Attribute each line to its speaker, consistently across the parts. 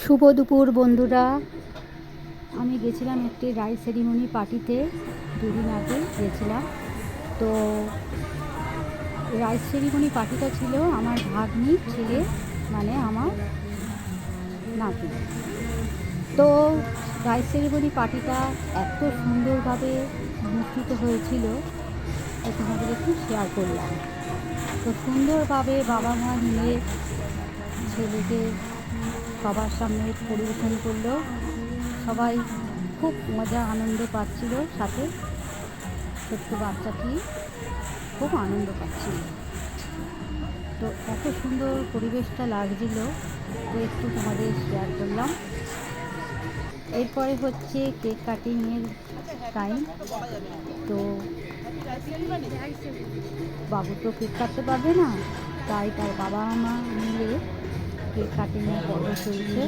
Speaker 1: শুভ দুপুর বন্ধুরা। আমি গেছিলাম একটি রাইস সেরিমনি পার্টিতে, দুদিন আগে গেছিলাম। তো রাইস সেরিমনি পার্টিটা ছিল আমার ভাগ্নির ছেলে, মানে আমার নাতি। তো রাইস সেরিমনি পার্টিটা এত সুন্দরভাবে অনুষ্ঠিত হয়েছিল, তো তোমাদের একটু শেয়ার করলাম। তো সুন্দরভাবে বাবা মা নিয়ে ছেলেকে সবার সামনে পরিবেশন করলো। সবাই খুব মজা আনন্দ পাচ্ছিল, সাথে ছোট্ট বাচ্চাটি খুব আনন্দ পাচ্ছিল। তো এত সুন্দর পরিবেশটা লাগছিল, তো একটু তোমাদের শেয়ার করলাম। এরপরে হচ্ছে কেক কাটিংয়ের টাইম। তো বাবু তো কেক কাটতে পারবে না, তাই তার বাবা মা মিলে কেক কাটিংয়ের পর্ব চলছে,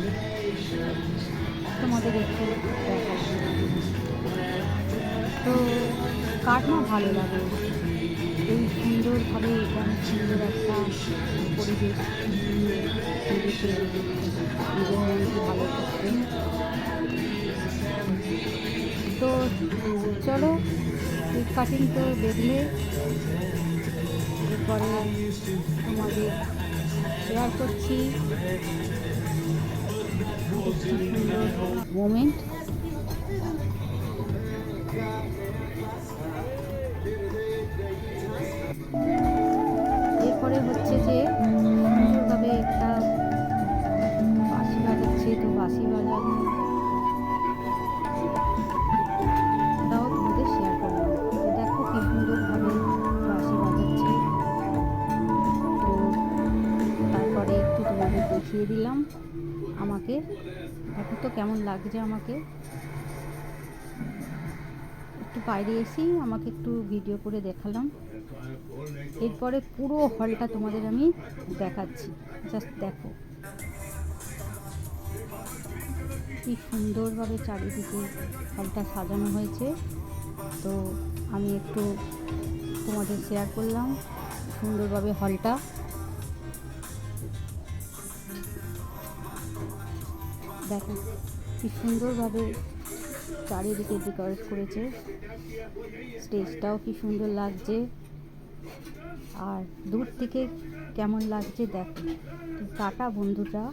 Speaker 1: তোমাদের একটু দেখাচ্ছি। তো কার না ভালো লাগে এই সুন্দরভাবে, এখানে সুন্দর একটা পরিবেশ দিয়ে নিজেকে নিজের মনকে ভালো করতে। তো চলো, কেক কাটিং তো দেখলে, এরপরে তোমাদের শেয়ার করছি সুন্দর মোমেন্ট। এরপরে হচ্ছে যে সুন্দরভাবে একটা বাঁশি বাজাচ্ছে, তো বাঁশি বাজানো তাও তোমাদের শেয়ার করলাম। তো দেখো কি সুন্দরভাবে বাঁশি বাজাচ্ছে। তো তারপরে একটু তোমাদের দেখিয়ে দিলাম আমাকে, দেখো তো কেমন লাগছে আমাকে। একটু বাইরে এসেই আমাকে একটু ভিডিও করে দেখালাম। এরপরে পুরো হলটা তোমাদের আমি দেখাচ্ছি, জাস্ট দেখো কি সুন্দরভাবে চারিদিকে হলটা সাজানো হয়েছে। তো আমি একটু তোমাদের শেয়ার করলাম সুন্দরভাবে হলটা। দেখো কি সুন্দরভাবে চারিদিকে ডেকোরেট করেছে, স্টেজটাও কি সুন্দর লাগছে, আর দূর থেকে কেমন লাগছে দেখো। টাটা বন্ধুরা।